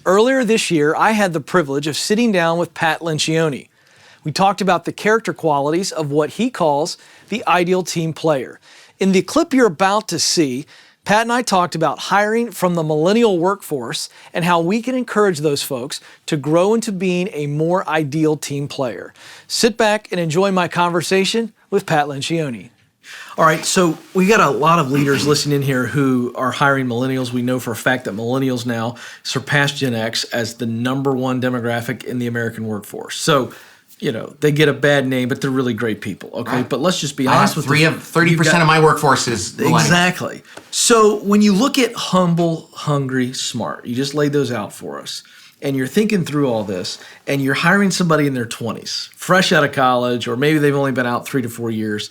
Earlier this year, I had the privilege of sitting down with Pat Lencioni. We talked about the character qualities of what he calls the ideal team player. In the clip you're about to see, Pat and I talked about hiring from the millennial workforce and how we can encourage those folks to grow into being a more ideal team player. Sit back and enjoy my conversation with Pat Lencioni. All right, so we got a lot of leaders listening in here who are hiring millennials. We know for a fact that millennials now surpass Gen X as the #1 demographic in the American workforce. So, they get a bad name, but they're really great people, okay? Right. But let's just be honest with you. 30% of my workforce is millennials. Exactly. So when you look at humble, hungry, smart, you just laid those out for us, and you're thinking through all this, and you're hiring somebody in their 20s, fresh out of college, or maybe they've only been out 3 to 4 years,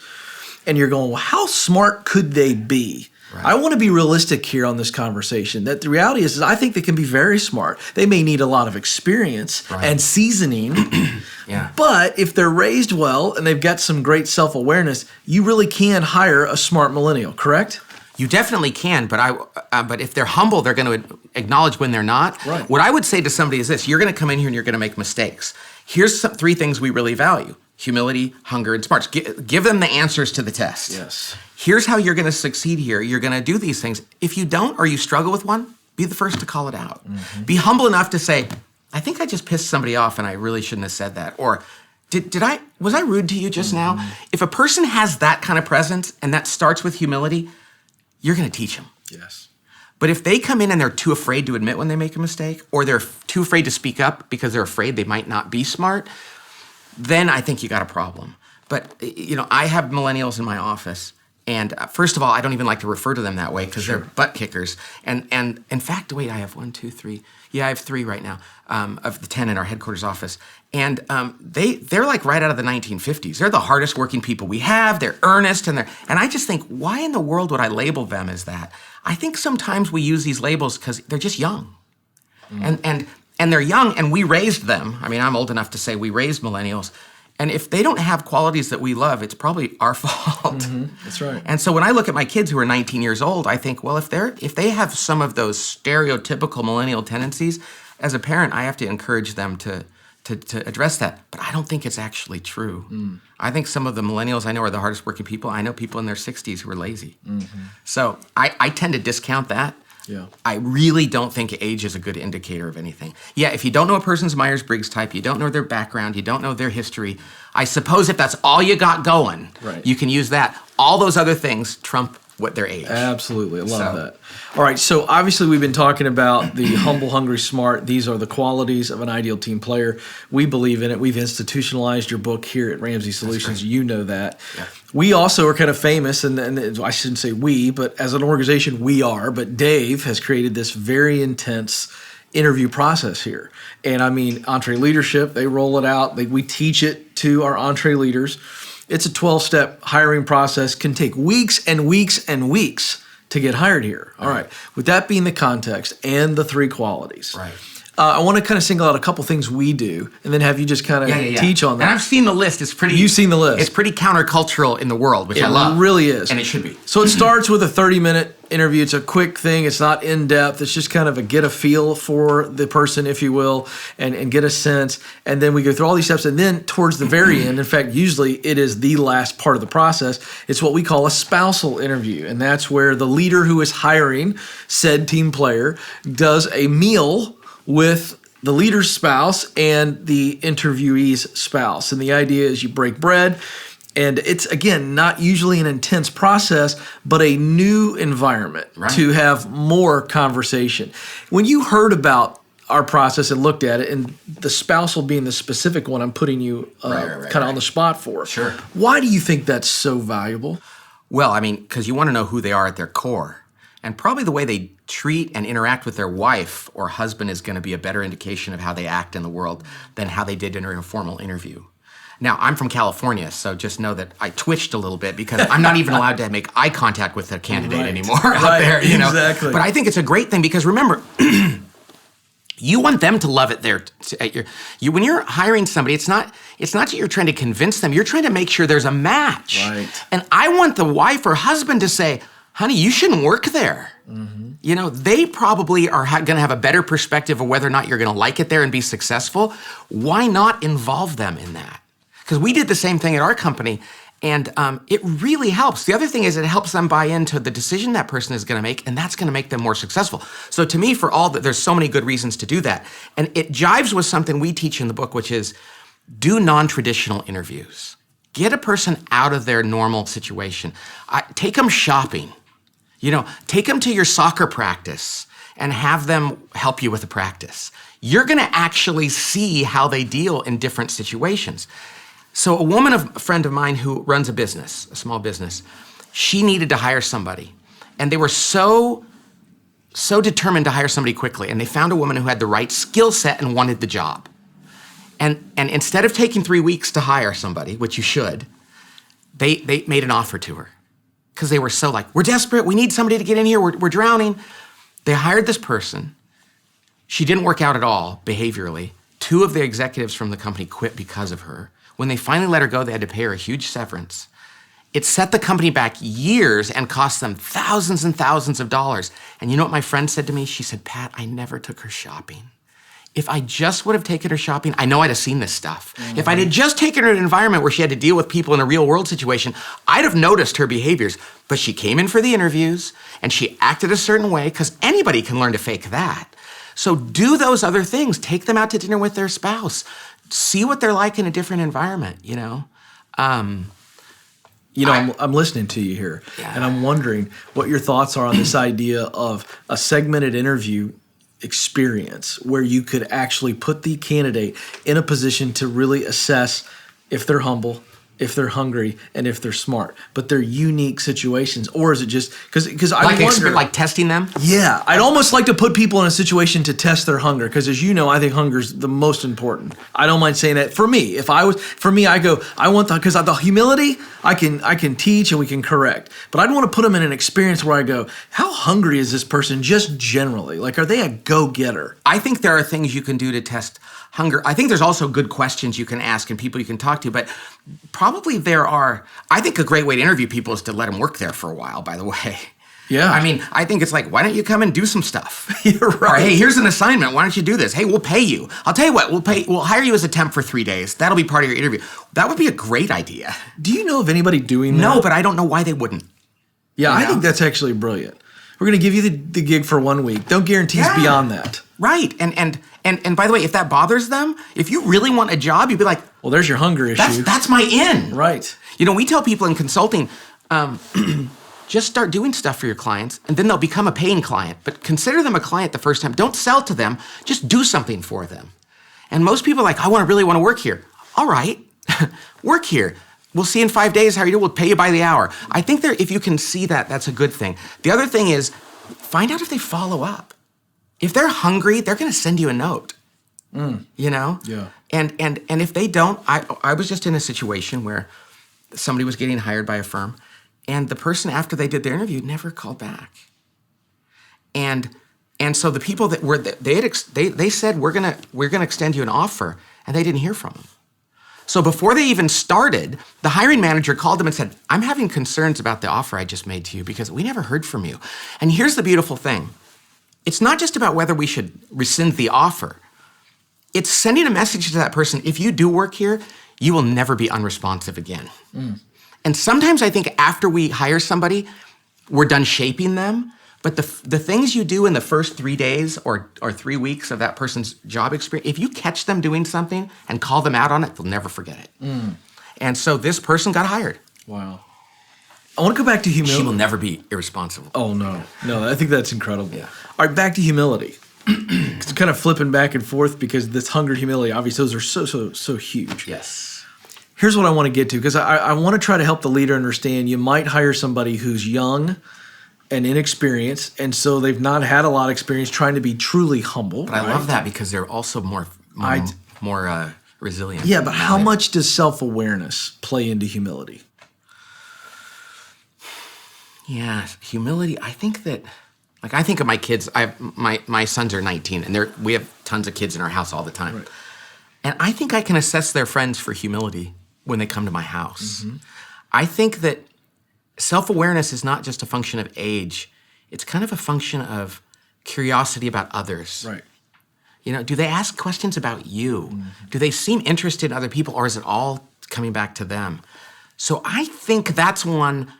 and you're going, well, how smart could they be? Right. I want to be realistic here on this conversation, that the reality is I think they can be very smart. They may need a lot of experience and seasoning, but if they're raised well and they've got some great self-awareness, you really can hire a smart millennial, correct? You definitely can, but if they're humble, they're going to acknowledge when they're not. Right. What I would say to somebody is this: you're going to come in here and you're going to make mistakes. Here's 3 things we really value: humility, hunger, and smarts. Give them the answers to the test. Yes. Here's how you're going to succeed here. You're going to do these things. If you don't, or you struggle with one, be the first to call it out. Mm-hmm. Be humble enough to say, I think I just pissed somebody off and I really shouldn't have said that. Or was I rude to you just now? If a person has that kind of presence and that starts with humility, you're going to teach them. Yes. But if they come in and they're too afraid to admit when they make a mistake, or they're too afraid to speak up because they're afraid they might not be smart, then I think you got a problem. But, I have millennials in my office. And first of all, I don't even like to refer to them that way because they're butt kickers. And in fact, wait, I have 1, 2, 3. Yeah, I have 3 right now of the 10 in our headquarters office. And they're like right out of the 1950s. They're the hardest working people we have. They're earnest and I just think, why in the world would I label them as that? I think sometimes we use these labels because they're just young. And they're young and we raised them. I mean, I'm old enough to say we raised millennials. And if they don't have qualities that we love, it's probably our fault. Mm-hmm. That's right. And so when I look at my kids who are 19 years old, I think, well, if they have some of those stereotypical millennial tendencies, as a parent, I have to encourage them to address that. But I don't think it's actually true. I think some of the millennials I know are the hardest working people. I know people in their 60s who are lazy. Mm-hmm. So I tend to discount that. Yeah. I really don't think age is a good indicator of anything. Yeah, if you don't know a person's Myers-Briggs type, you don't know their background, you don't know their history, I suppose if that's all you got going, you can use that. All those other things trump what their age. Absolutely. I love that. All right, so obviously we've been talking about the humble, hungry, smart. These are the qualities of an ideal team player. We believe in it. We've institutionalized your book here at Ramsey Solutions. You know that. Yeah. We also are kind of famous, and I shouldn't say we, but as an organization we are, but Dave has created this very intense interview process here. And I mean, EntreLeadership, they roll it out. We teach it to our Entre leaders. It's a 12-step hiring process, can take weeks and weeks and weeks to get hired here. All right. With that being the context and the 3 qualities. Right. I want to kind of single out a couple things we do and then have you just kind of teach on that. And I've seen the list. You've seen the list. It's pretty countercultural in the world, which I love. It really is. And it should be. So it starts with a 30-minute interview. It's a quick thing. It's not in-depth. It's just kind of a get a feel for the person, if you will, and get a sense. And then we go through all these steps. And then towards the very end, in fact, usually it is the last part of the process, it's what we call a spousal interview. And that's where the leader who is hiring said team player does a meal with the leader's spouse and the interviewee's spouse. And the idea is you break bread, and it's, again, not usually an intense process, but a new environment to have more conversation. When you heard about our process and looked at it, and the spousal being the specific one I'm putting you kind of on the spot for, why do you think that's so valuable? Well, I mean, because you want to know who they are at their core. And probably the way they treat and interact with their wife or husband is going to be a better indication of how they act in the world than how they did in a formal interview. Now, I'm from California, so just know that I twitched a little bit because I'm not even allowed to make eye contact with a candidate anymore out there. You know? Exactly. But I think it's a great thing because remember, you want them to love it there. When you're hiring somebody, it's not that you're trying to convince them. You're trying to make sure there's a match. Right. And I want the wife or husband to say, honey, you shouldn't work there. You know, they probably are going to have a better perspective of whether or not you're going to like it there and be successful. Why not involve them in that? Because we did the same thing at our company, and it really helps. The other thing is it helps them buy into the decision that person is going to make, and that's going to make them more successful. So to me, for all that, there's so many good reasons to do that. And it jives with something we teach in the book, which is do non-traditional interviews. Get a person out of their normal situation. Take them shopping. You know, take them to your soccer practice and have them help you with the practice. You're going to actually see how they deal in different situations. So a friend of mine who runs a business, a small business, she needed to hire somebody. And they were so determined to hire somebody quickly. And they found a woman who had the right skill set and wanted the job. And instead of taking 3 weeks to hire somebody, which you should, they made an offer to her. Because they were so like, we're desperate, we need somebody to get in here, we're drowning. They hired this person. She didn't work out at all behaviorally. 2 of the executives from the company quit because of her. When they finally let her go, they had to pay her a huge severance. It set the company back years and cost them thousands and thousands of dollars. And you know what my friend said to me? She said, Pat, I never took her shopping. If I just would have taken her shopping, I know I'd have seen this stuff. If I had just taken her to an environment where she had to deal with people in a real world situation, I'd have noticed her behaviors. But she came in for the interviews and she acted a certain way because anybody can learn to fake that. So do those other things. Take them out to dinner with their spouse. See what they're like in a different environment, you know? I'm listening to you here, Yeah. and I'm wondering what your thoughts are on this idea of a segmented interview experience where you could actually put the candidate in a position to really assess if they're humble, if they're hungry, and if they're smart, but they're unique situations. Or is it just because I wonder, like testing them? Yeah, I'd almost like to put people in a situation to test their hunger, because as you know, I think hunger is the most important. I don't mind saying that. For me, I go, I want because the humility I can teach and we can correct, but I'd want to put them in an experience where I go, how hungry is this person just generally? Like, are they a go-getter? I think there are things you can do to test hunger. I think there's also good questions you can ask and people you can talk to, but probably I think a great way to interview people is to let them work there for a while, by the way. Yeah. I mean, I think it's like, why don't you come and do some stuff? You're right. Or, hey, here's an assignment. Why don't you do this? Hey, we'll pay you. I'll tell you what, we'll hire you as a temp for 3 days. That'll be part of your interview. That would be a great idea. Do you know of anybody doing that? No, but I don't know why they wouldn't. Yeah, You I think know? that's actually brilliant. We're going to give you the gig for 1 week. Don't guarantees beyond that. Right. And by the way, if that bothers them, if you really want a job, you'd be like, Well, there's your hunger issue. that's my in. Right. You know, we tell people in consulting, just start doing stuff for your clients, and then they'll become a paying client. But consider them a client the first time. Don't sell to them. Just do something for them. And most people are like, I really want to work here. All right, work here. We'll see in 5 days how you do. We'll pay you by the hour. I think if you can see that, that's a good thing. The other thing is, find out if they follow up. If they're hungry, they're going to send you a note. You know? Yeah. And if they don't, I was just in a situation where somebody was getting hired by a firm, and the person after they did their interview never called back. And so the people that were they said we're gonna extend you an offer, and they didn't hear from them. So before they even started, the hiring manager called them and said, I'm having concerns about the offer I just made to you because we never heard from you. And here's the beautiful thing. It's not just about whether we should rescind the offer. It's sending a message to that person, if you do work here, you will never be unresponsive again. And sometimes I think after we hire somebody, we're done shaping them. But the things you do in the first 3 days or 3 weeks of that person's job experience, if you catch them doing something and call them out on it, they'll never forget it. And so this person got hired. Wow. I want to go back to humility. She will never be irresponsible. Oh, no. No, I think that's incredible. Yeah. All right, back to humility. It's kind of flipping back and forth because this hunger, humility, obviously those are so huge. Yes. Here's what I want to get to, because I want to try to help the leader understand you might hire somebody who's young and inexperienced, and so they've not had a lot of experience trying to be truly humble. But I love that because they're also more resilient. Yeah, but how much does self-awareness play into humility? Yeah, humility. I think that, like, I think of my kids. My sons are 19, and we have tons of kids in our house all the time. Right. And I think I can assess their friends for humility when they come to my house. I think that self-awareness is not just a function of age. It's kind of a function of curiosity about others. Right. You know, do they ask questions about you? Do they seem interested in other people, or is it all coming back to them? So I think that's one,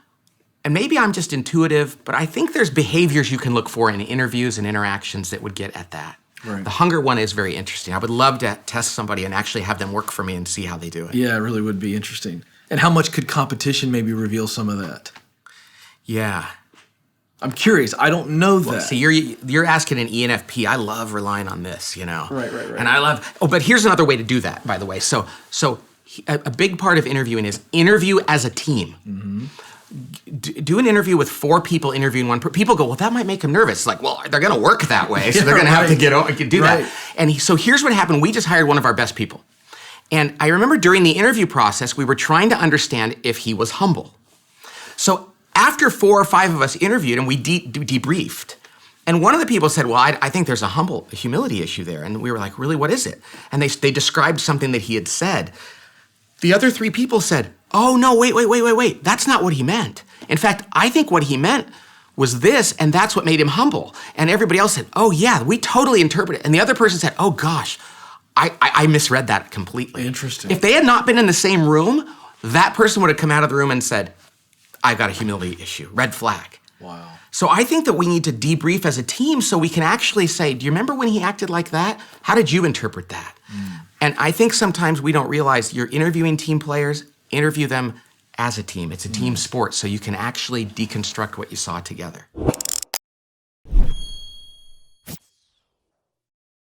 and maybe I'm just intuitive, but I think there's behaviors you can look for in interviews and interactions that would get at that. Right. The hunger one is very interesting. I would love to test somebody and actually have them work for me and see how they do it. Yeah, it really would be interesting. And how much could competition maybe reveal some of that? Yeah. I'm curious. I don't know that. Well, see, you're asking an ENFP. I love relying on this, you know. Right. And I love. Oh, but here's another way to do that, by the way. So a big part of interviewing is interview as a team. Do an interview with 4 people interviewing one. People go, well, that might make them nervous. Like, well, they're going to work that way, so they're going to have to do that. And so here's what happened. We just hired one of our best people, and I remember during the interview process, we were trying to understand if he was humble. So after 4 or 5 of us interviewed and we debriefed, and one of the people said, well, I think there's a humility issue there. And we were like, really, what is it? And they described something that he had said. The other 3 people said, oh, no, wait. That's not what he meant. In fact, I think what he meant was this, and that's what made him humble. And everybody else said, oh, yeah, we totally interpret it. And the other person said, oh, gosh, I misread that completely. Interesting. If they had not been in the same room, that person would have come out of the room and said, I've got a humility issue, red flag. Wow. So I think that we need to debrief as a team so we can actually say, do you remember when he acted like that? How did you interpret that? And I think sometimes we don't realize you're interviewing team players, interview them as a team. It's a team sport, so you can actually deconstruct what you saw together.